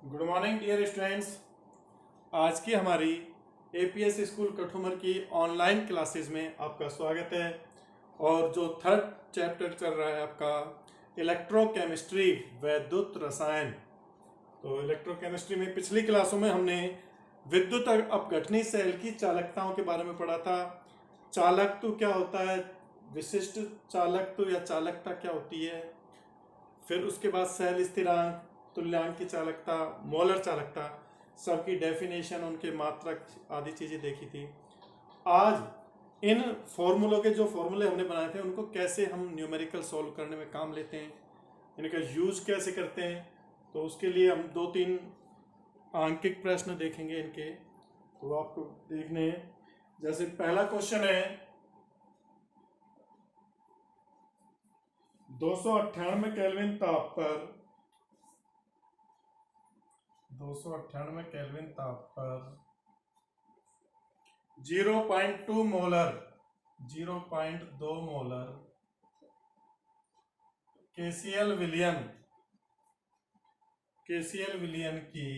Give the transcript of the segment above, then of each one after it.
Good morning dear students. आज की हमारी एपीएस स्कूल कठुमर की ऑनलाइन क्लासेस में आपका स्वागत है। और जो थर्ड चैप्टर चल रहा है आपका इलेक्ट्रोकेमिस्ट्री वैद्युत रसायन। तो इलेक्ट्रोकेमिस्ट्री में पिछली क्लासों में हमने विद्युत अपघटनी सेल की चालकताओं के बारे में पढ़ा था। चालकत्व क्या होता है, विशिष्ट चालकत्व या चालकता क्या होती है, फिर उसके बाद सेल स्थिरांक, तुल्यांक की चालकता, मोलर चालकता, सबकी डेफिनेशन, उनके मात्रक आदि चीज़ें देखी थी। आज इन फॉर्मूलों के जो फॉर्मूले हमने बनाए थे उनको कैसे हम न्यूमेरिकल सॉल्व करने में काम लेते हैं, इनका यूज कैसे करते हैं, तो उसके लिए हम 2-3 आंकिक प्रश्न देखेंगे इनके। तो आपको देखने हैं। जैसे पहला क्वेश्चन है 298 केल्विन ताप पर 298 केल्विन ताप पर 0.2 मोलर 0.2 मोलर केसीएल विलियन की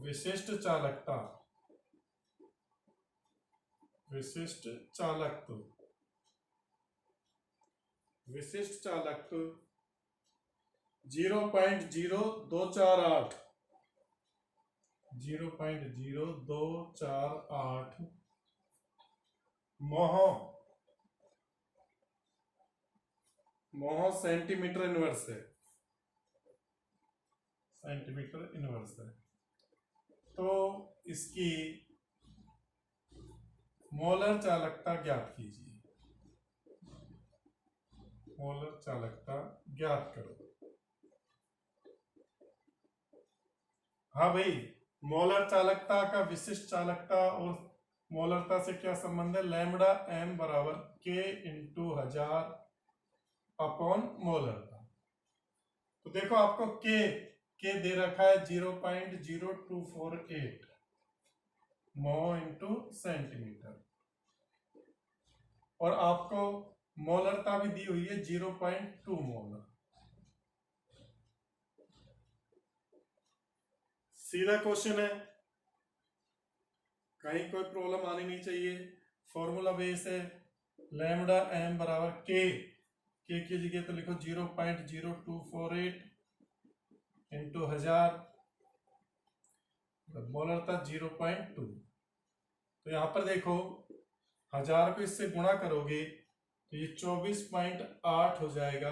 विशिष्ट चालकत्व 0.0248 मोह सेंटीमीटर इनवर्स है। तो इसकी मोलर चालकता ज्ञात कीजिए। मोलर चालकता ज्ञात करो। हाँ भाई, मोलर चालकता का विशिष्ट चालकता और मोलरता से क्या संबंध है? लैम्बडा एम बराबर के इंटू 1000 अपॉन मोलरता। तो देखो आपको के दे रखा है 0.0248 मो इंटू सेंटीमीटर, और आपको मोलरता भी दी हुई है 0.2 मोलर। सीधा क्वेश्चन है, कहीं कोई प्रॉब्लम आनी नहीं चाहिए। फॉर्मूला बेस है, लैम्बडा एम बराबर के की जगह तो लिखो 0.0248 इंटू 1000, मोलरता 0.2। तो यहां पर देखो 1000 को इससे गुणा करोगे तो ये 24.8 हो जाएगा,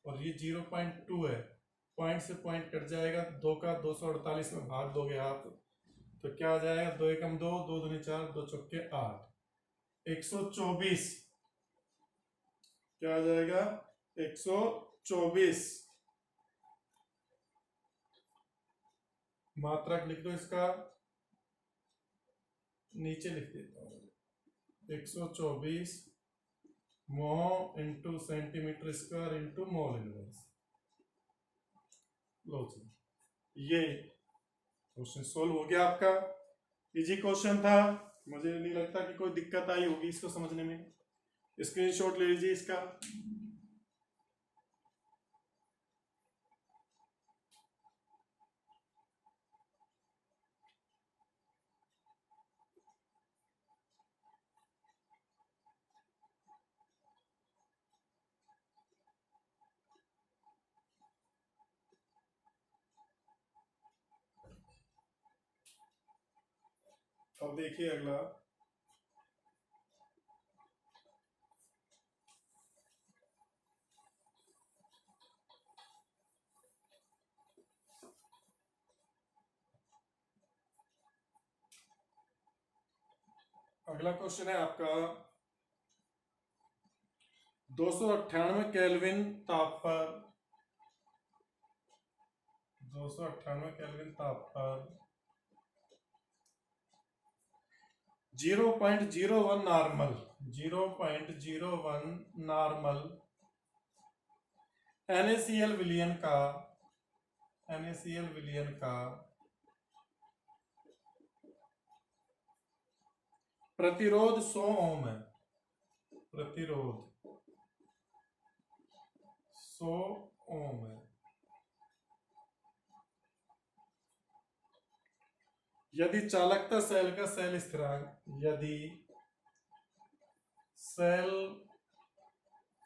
और ये 0.2 है, पॉइंट से पॉइंट कट जाएगा, 2 का 248 में भाग दोगे आप तो क्या आ जाएगा? 2 एकम 2, 2 दूनी 4, 2 चौके 8, 124 क्या आ जाएगा? 124। मात्रक लिख दो, इसका नीचे लिख देता हूं, 124 mho into centimetre square into mole inverse. लो जी, ये क्वेश्चन सोल्व हो गया आपका। इजी क्वेश्चन था, मुझे नहीं लगता कि कोई दिक्कत आई होगी इसको समझने में। स्क्रीनशॉट ले लीजिए इसका। अब देखिए अगला, अगला क्वेश्चन है आपका 298 केल्विन ताप पर 0.01 नॉर्मल NaCl विलियन का प्रतिरोध 100 ओम है। प्रतिरोध 100 ओम है। यदि चालकता सेल का सेल स्थिरांक, यदि सेल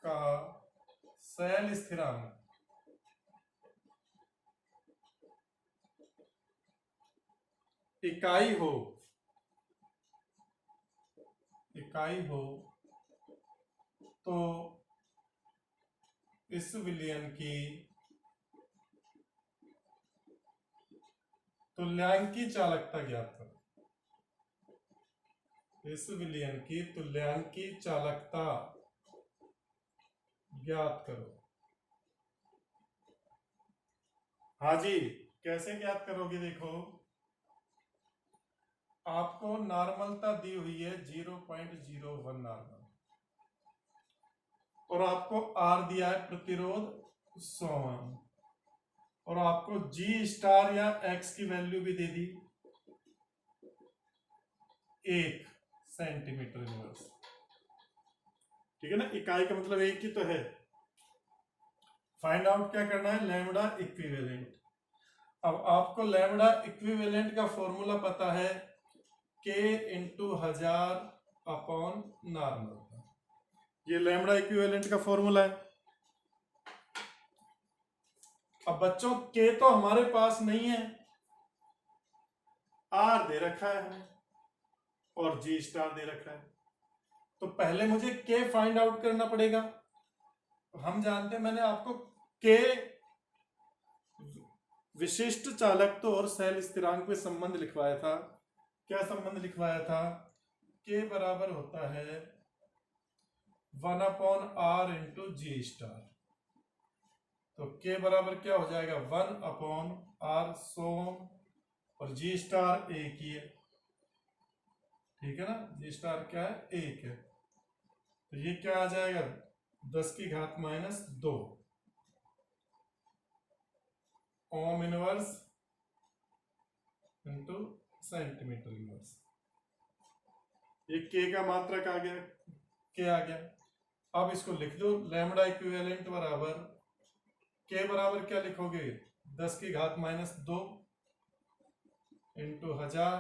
का सेल स्थिरांक इकाई हो, तो इस विलयन की तुल्यांकी चालकता ज्ञात करो। इस विलयन की तुल्यांकी चालकता ज्ञात करो। हाँ जी, कैसे ज्ञात करोगे? देखो, आपको नॉर्मलता दी हुई है 0.01 नॉर्मल, और आपको आर दिया है प्रतिरोध 100 ओम, और आपको जी स्टार या एक्स की वैल्यू भी दे दी 1 सेंटीमीटर इनवर्स। ठीक है ना, इकाई का मतलब एक ही तो है। फाइंड आउट क्या करना है? Lambda equivalent. अब आपको लैम्बडा इक्विवेलेंट का फॉर्मूला पता है, K इंटू 1000 अपॉन नॉर्मल। ये लैम्बडा इक्विवेलेंट का फॉर्मूला है। अब बच्चों, K तो हमारे पास नहीं है, R दे रखा है हमें और G स्टार दे रखा है, तो पहले मुझे K फाइंड आउट करना पड़ेगा। हम जानते हैं, मैंने आपको K विशिष्ट चालकत्व और सेल स्थिरांक में संबंध लिखवाया था। क्या संबंध लिखवाया था? K बराबर होता है 1 अपॉन R इंटू जी स्टार। तो K बराबर क्या हो जाएगा? 1 अपॉन R 100 और जी स्टार एक ही है। ठीक है ना, जी स्टार क्या है? एक है। तो ये क्या आ जाएगा? 10 की घात minus 2 ohm inverse into centimetre inverse. ये K का मात्रक आ गया, K आ गया। अब इसको लिख दो, लैम्बडा इक्विवेलेंट बराबर K बराबर क्या लिखोगे? 10 की घात माइनस 2 इंटू 1000,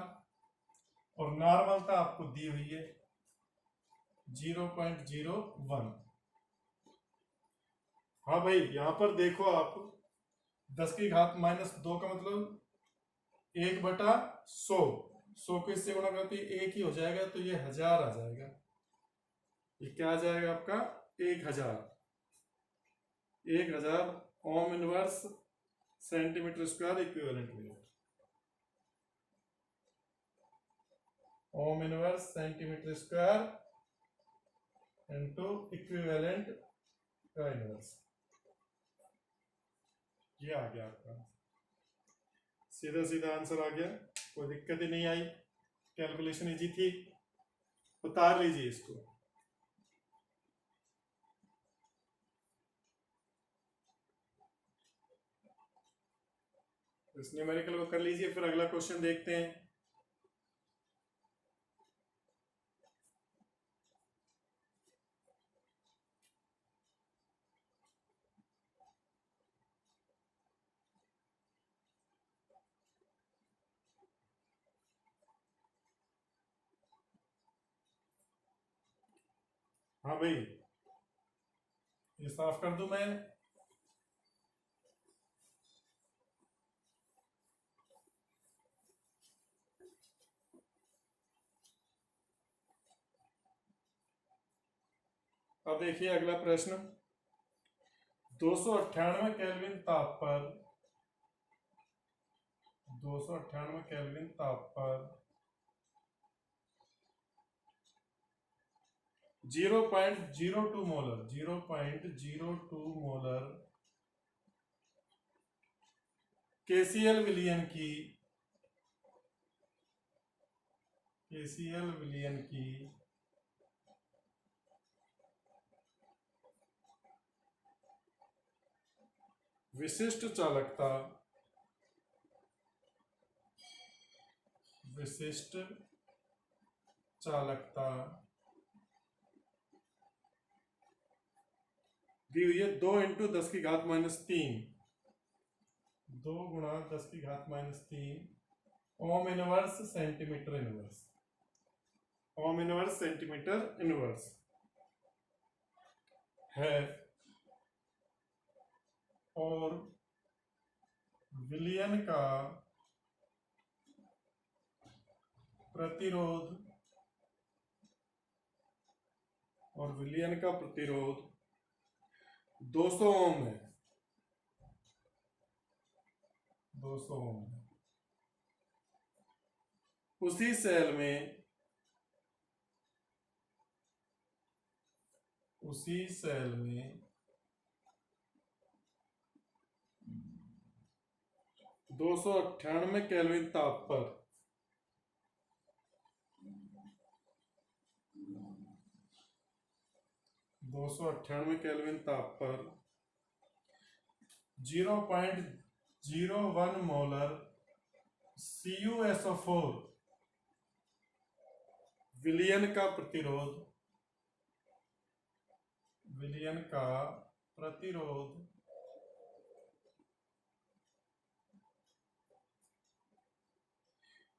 और नॉर्मलता आपको दी हुई है 0.01। हाँ भाई, यहां पर देखो आप, 10 की घात माइनस 2 का मतलब 1/100। 100 को इससे गुणा करते एक ही हो जाएगा, तो ये 1000 आ जाएगा। ये क्या आ जाएगा आपका? 1000। 1000 ohm inverse centimetre square equivalent में। Ohm inverse centimetre square into equivalent का इनवर्स। ये आ गया आपका, सीधा सीधा आंसर आ गया, कोई दिक्कत ही नहीं आई, कैलकुलेशन इजी थी। उतार लीजिए इसको। इस न्यूमेरिकल को कर लीजिए, फिर अगला क्वेश्चन देखते हैं। हाँ भाई, ये साफ कर दूं मैं? अब देखिए अगला प्रश्न। 298 केल्विन ताप पर 298 केल्विन ताप पर 0.02 मोलर 0.02 मोलर केसीएल विलयन की विशिष्ट चालकता दी हुई है 2 इंटू 10 की घात माइनस 3, 2 गुणा 10 की घात माइनस 3 ओम इनवर्स सेंटीमीटर इनवर्स, ओम इनवर्स सेंटीमीटर इनवर्स है। और विलियन का प्रतिरोध, और विलियन का प्रतिरोध 200 ओम है, 200 ओम है। उसी सेल में, उसी सेल में 298 केल्विन ताप पर 298 केल्विन ताप पर 0.01 मोलर CuSO4 विलियन का प्रतिरोध, विलियन का प्रतिरोध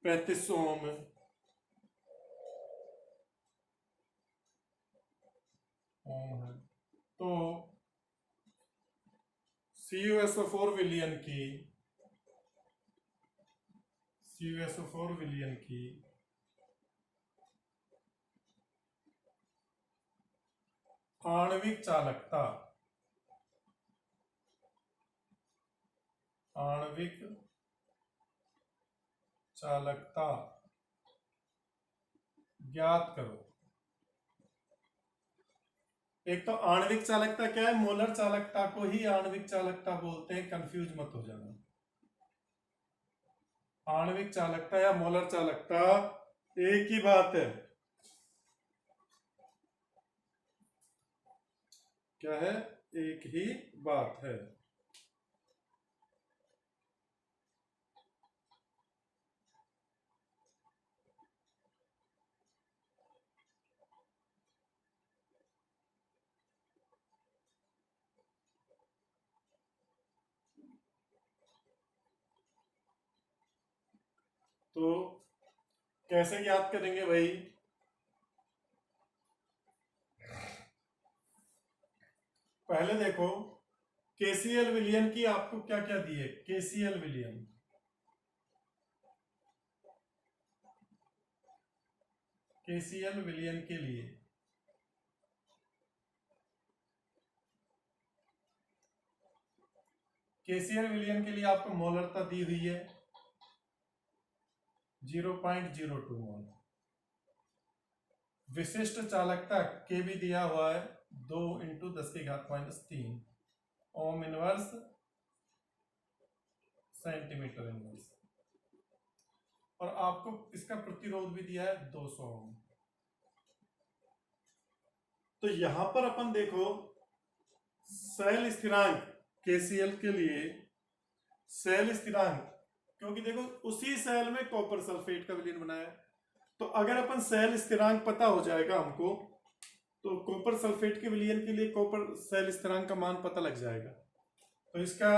3500 ओम है। तो CuSO4 विलियन की, CuSO4 विलियन की आणविक चालकता, आणविक चालकता ज्ञात करो। एक तो आणविक चालकता क्या है, मोलर चालकता को ही आणविक चालकता बोलते हैं, कंफ्यूज मत हो जाना। आणविक चालकता या मोलर चालकता एक ही बात है। क्या है? एक ही बात है। तो कैसे याद करेंगे भाई? पहले देखो केसीएल विलियन की आपको क्या क्या दिए। केसीएल विलियन, केसीएल विलियन के लिए केसीएल विलियन के लिए आपको मोलरता दी हुई है 0.02 मोल। विशिष्ट चालकता के भी दिया हुआ है 2 × 10⁻³ ओम इनवर्स सेंटीमीटर इनवर्स। और आपको इसका प्रतिरोध भी दिया है 200 ओम। तो यहां पर अपन देखो सेल स्थिरांक, केसीएल के लिए सेल स्थिरांक, क्योंकि देखो उसी सेल में कॉपर सल्फेट का विलयन बनाया है, तो अगर अपन सेल स्थिरांक पता हो जाएगा हमको, तो कॉपर सल्फेट के विलयन के लिए कॉपर सेल स्थिरांक का मान पता लग जाएगा। तो इसका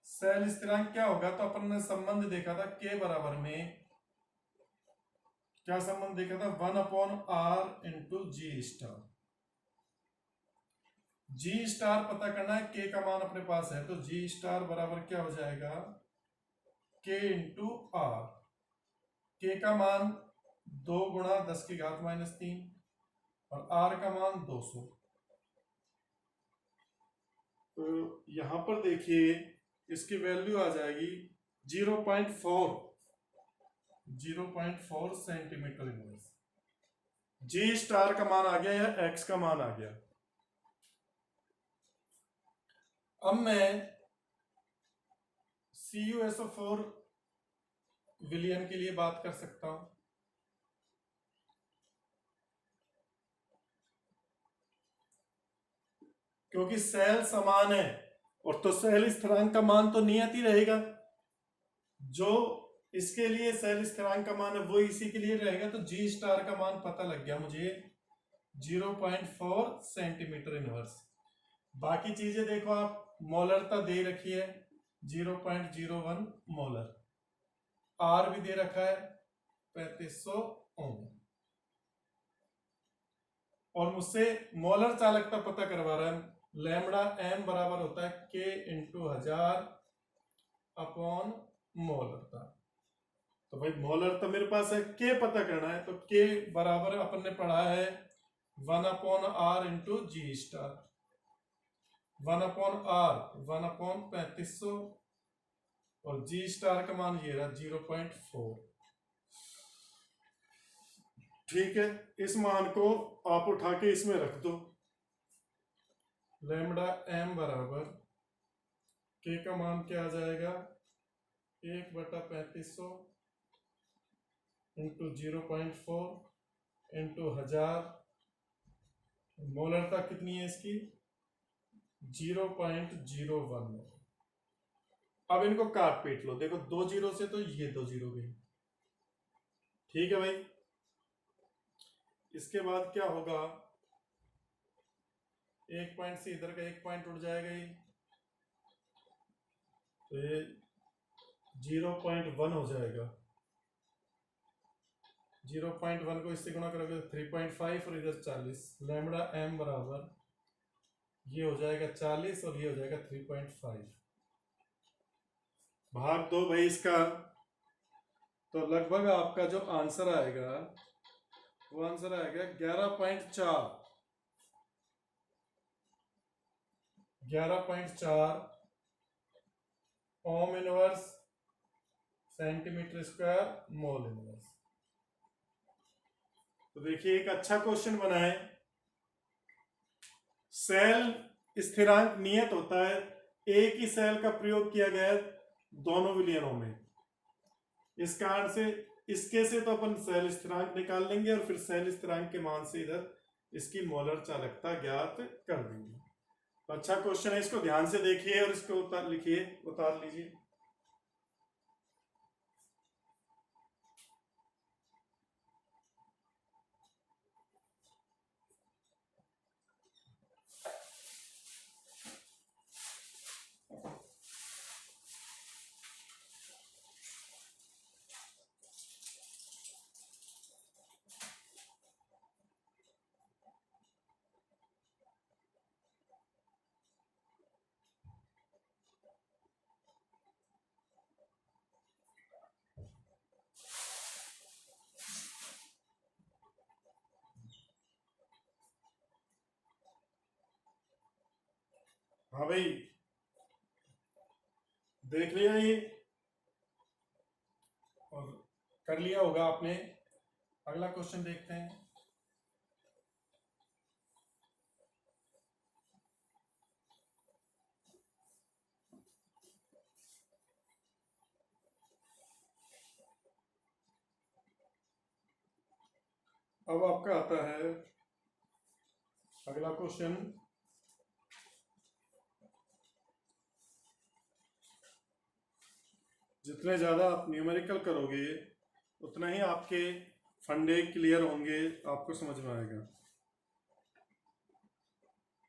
सेल स्थिरांक क्या होगा? तो अपन ने संबंध देखा था के बराबर में, क्या संबंध देखा था? 1/r × G star. G star पता करना है, के का मान अपने पास है, तो G स्टार बराबर क्या हो जाएगा? K × R। के का मान 2 × 10⁻³ और R का मान 200। तो यहां पर देखिए इसकी वैल्यू आ जाएगी 0.4 सेंटीमीटर इनवर्स। G स्टार का मान आ गया या X का मान आ गया। अब मैं CuSO4 विलयन के लिए बात कर सकता हूं। क्योंकि सेल समान है, और तो सेल स्थिरांक का मान तो नियत ही रहेगा। जो इसके लिए सेल स्थिरांक का मान है वो इसी के लिए रहेगा। तो G स्टार का मान पता लग गया मुझे 0.4 सेंटीमीटर इनवर्स। बाकी चीजें देखो आप, मोलरता दे रखी है 0.01 मोलर। आर भी दे रखा है 3500 ओम, और मुझसे मोलर चालकता पता करवा रहा है। लैम्बडा एम बराबर होता है के इंटू 1000 अपॉन मोलरता। तो भाई मोलरता मेरे पास है, के पता करना है, तो के बराबर अपन ने पढ़ा है 1/r इंटू जी स्टार। 1/r 1/3500 और जी स्टार का मान ये रहा 0.4। ठीक है, इस मान को आप उठा के इसमें रख दो। लैम्बडा एम बराबर के का मान क्या आ जाएगा 1/3500 इंटू 0.4 इंटू 1000। मोलरता कितनी है इसकी 0.01। अब इनको काट पीट लो, देखो 2 जीरो से तो ये 2 जीरो गई। ठीक है भाई, इसके बाद क्या होगा, एक पॉइंट से इधर का एक पॉइंट उठ जाएगा ये, तो ये 0.1 हो जाएगा। 0.1 को इससे गुणा करोगे 3.5 और इधर 40। लैम्बडा एम बराबर ये हो जाएगा 40 और ये हो जाएगा 3.5। भाग दो भाई इसका, तो लगभग आपका जो आंसर आएगा वो आंसर आएगा 11.4। 11.4 ओम inverse centimetre square mole inverse. तो देखिए एक अच्छा क्वेश्चन बना है। सेल स्थिरांक नियत होता है, एक ही सेल का प्रयोग किया गया है दोनों विलयनों में। इस कारण से इसके से तो अपन सेल स्थिरांक निकाल लेंगे और फिर सेल स्थिरांक के मान से इधर इसकी मोलर चालकता ज्ञात कर देंगे। तो अच्छा क्वेश्चन है, इसको ध्यान से देखिए और इसको उतार लिखिए, उतार लीजिए। हाँ भाई, देख लिया ये और कर लिया होगा आपने। अगला क्वेश्चन देखते हैं। अब आपका आता है अगला क्वेश्चन। जितने ज्यादा आप न्यूमेरिकल करोगे उतना ही आपके फंडे क्लियर होंगे, आपको समझ में आएगा।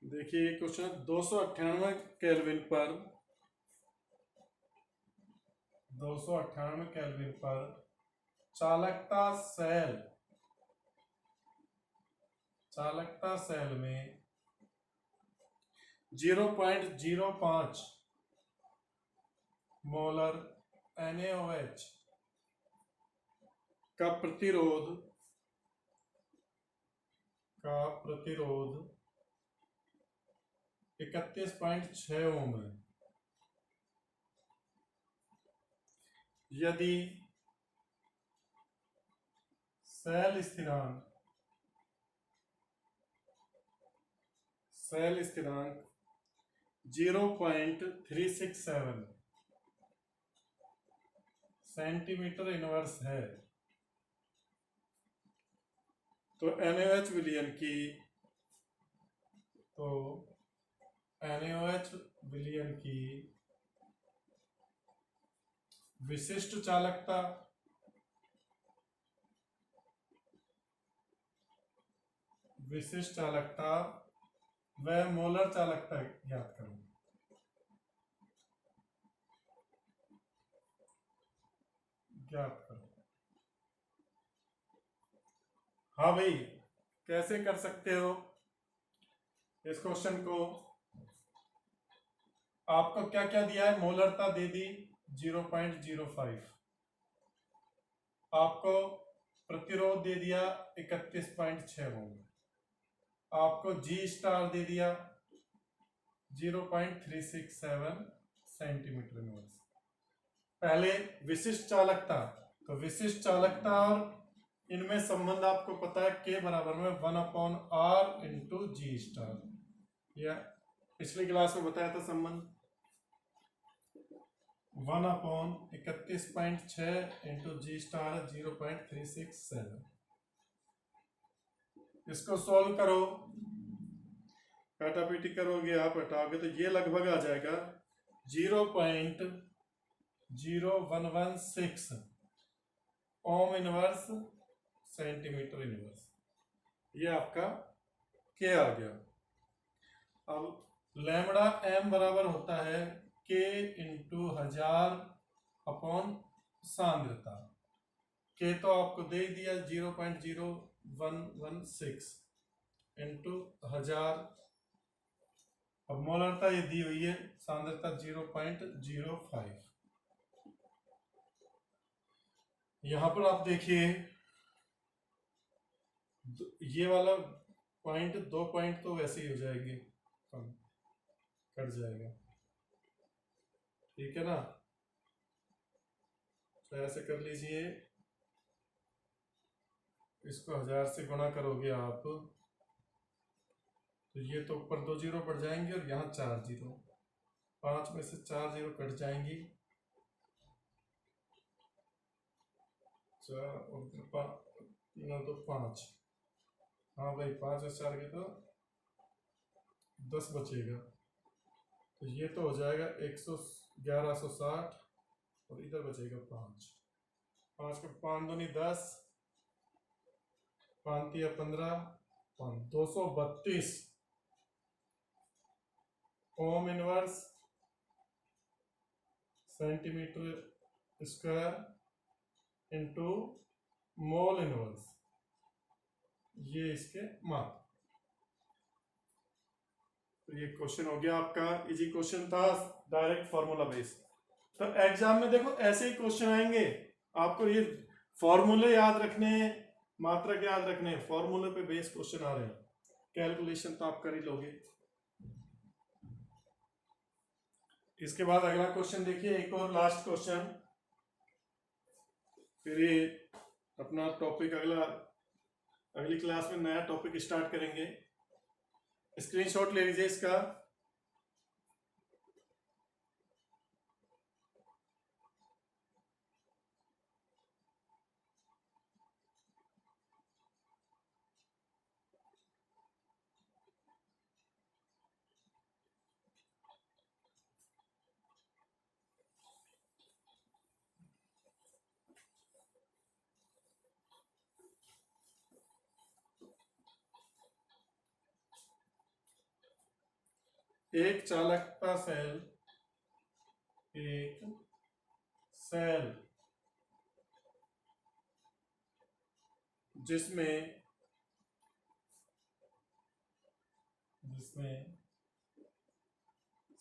देखिए क्वेश्चन 298 केल्विन पर 298 केल्विन पर चालकता सेल में 0.05 मोलर NaOH का प्रतिरोध 31.6 ओम है। यदि सेल स्थिरांक 0.367 सेंटीमीटर इनवर्स है, तो NaOH विलयन की विशिष्ट चालकता व मोलर चालकता ज्ञात करो। ज्ञात करो। हाँ भाई, कैसे कर सकते हो इस क्वेश्चन को? आपको क्या क्या दिया है? मोलरता दे दी 0.05, आपको प्रतिरोध दे दिया 31.6 ओम, आपको जी स्टार दे दिया 0.367 सेंटीमीटर इनवर्स। पहले विशिष्ट चालकता, तो विशिष्ट चालकता और इनमें संबंध आपको पता है, के बराबर में 1/r इंटू जी स्टार, या पिछली क्लास में बताया था संबंध 1/31.6 इंटू जी स्टार 0.367। इसको सॉल्व करो, काटापीटी करोगे, आप हटाओगे तो ये लगभग आ जाएगा 0.0116 ओम इनवर्स सेंटीमीटर इनवर्स। ये आपका के आ गया। अब लैम्बडा एम बराबर होता है के इंटू 1000 अपॉन सांद्रता। के तो आपको दे दिया 0.0116 इंटू 1000। अब मोलरता ये दी हुई है, सांद्रता 0.05। यहां पर आप देखिए ये वाला पॉइंट, 2 पॉइंट तो वैसे ही हो जाएंगे, कम कट जाएगा, ठीक है ना? तो ऐसे कर लीजिए, इसको 1000 से गुणा करोगे आप तो ये तो ऊपर 2 जीरो बढ़ जाएंगे और यहाँ 4 जीरो, 5 में से 4 जीरो कट जाएंगी, 4 और 5, हाँ भाई 5 और 4 के तो 10 बचेगा, तो ये तो हो जाएगा 1160 और इधर बचेगा 5। 5 का 5 दूनी 10, 5 या 15, 232 ओम inverse centimetre square into mole inverse, ये इसके माप। तो ये क्वेश्चन हो गया आपका, इजी क्वेश्चन था, डायरेक्ट फॉर्मूला बेस। तो एग्जाम में देखो ऐसे ही क्वेश्चन आएंगे, आपको ये फॉर्मूले याद रखने, मात्रक याद रखने, फॉर्मूले पे बेस क्वेश्चन आ रहे हैं, कैलकुलेशन तो आप कर ही लोगे। इसके बाद अगला क्वेश्चन देखिए, एक और लास्ट क्वेश्चन, फिर ये अपना टॉपिक अगली क्लास में नया टॉपिक स्टार्ट करेंगे। स्क्रीनशॉट ले लीजिए इसका। एक चालकता सेल, एक सेल जिसमें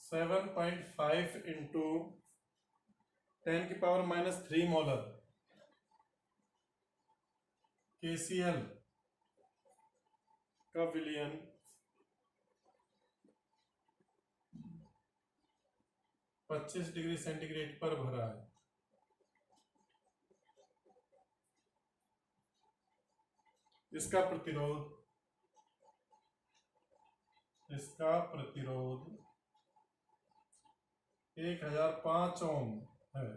7.5 इंटू 10⁻³ मोलर KCl का विलयन 25 डिग्री सेंटीग्रेड पर भरा है, इसका प्रतिरोध 1005 ओम है,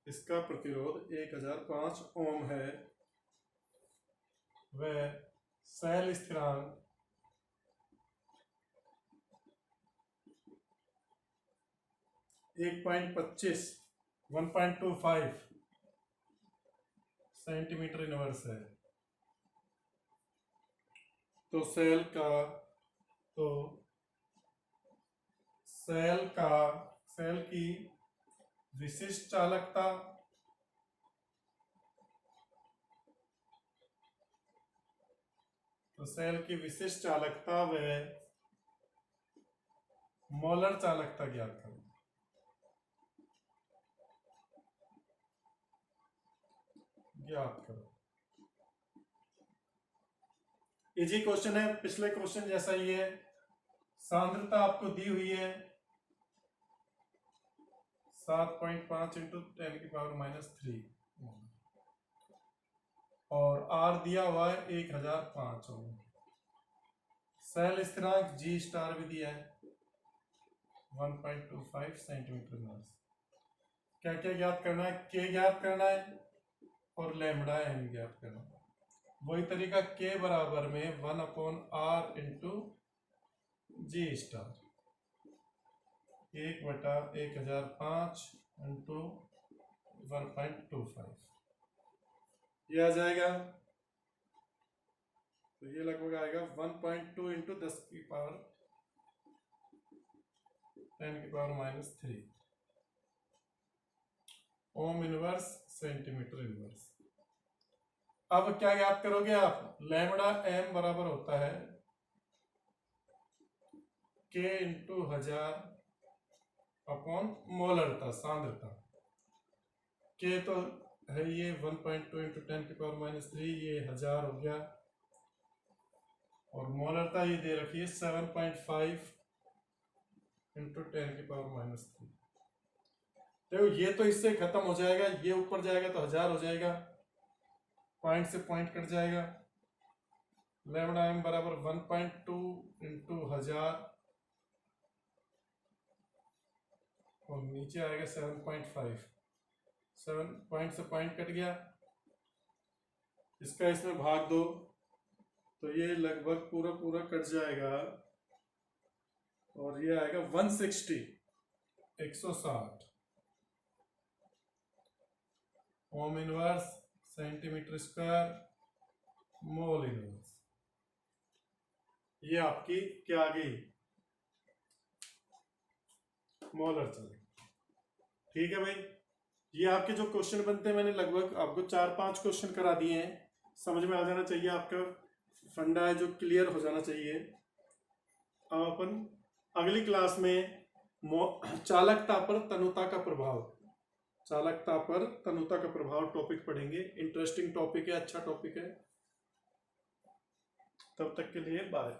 इसका प्रतिरोध 1005 ओम है, वह सेल स्थिरांक 1.25 सेंटीमीटर इनवर्स है। तो सेल की विशिष्ट चालकता तो सेल की विशिष्ट चालकता व मोलर चालकता ज्ञात करो। इजी क्वेश्चन है, पिछले क्वेश्चन जैसा ही है। सांद्रता आपको दी हुई है 7.5 इंटू 10⁻³ और आर दिया हुआ है 1005 ओम। सेल स्थिरांक जी स्टार भी दिया है 1.25 सेंटीमीटर। क्या क्या ज्ञात करना है? के ज्ञात करना है और लैम्बडा एम ज्ञात करना है। वही तरीका, के बराबर में 1/r इंटू जी स्टार 1/1005 इंटू 1.25 ये आ जाएगा। तो ये लगभग आएगा 1.2 इंटू 10⁻³ ओम इनवर्स सेंटीमीटर इनवर्स। अब क्या याद करोगे आप? लैम्बडा एम बराबर होता है के इंटू 1000 अपॉन मोलरता सांद्रता। के तो है ये 1.2 इंटू 10⁻³ ये 1000 हो गया और मोलरता ये दे रखी है 7.5 इंटू 10⁻³। देखो ये तो इससे खत्म हो जाएगा, ये ऊपर जाएगा तो 1000 हो जाएगा, पॉइंट से पॉइंट कट जाएगा। लैम्बडा एम बराबर 1.2 इंटू 1000 और नीचे आएगा 7.5। 7 पॉइंट से पॉइंट कट गया, इसका इसमें भाग दो तो ये लगभग पूरा पूरा कट जाएगा और ये आएगा 160 ओम inverse centimetre square mole inverse. ये आपकी क्या आ गई? मोलर चालकता। ठीक है भाई, ये आपके जो क्वेश्चन बनते हैं मैंने लगभग आपको 4-5 क्वेश्चन करा दिए हैं। समझ में आ जाना चाहिए, आपका फंडा है जो क्लियर हो जाना चाहिए। अब अपन अगली क्लास में चालकता पर तनुता का प्रभाव टॉपिक पढ़ेंगे। इंटरेस्टिंग टॉपिक है, अच्छा टॉपिक है। तब तक के लिए बाय।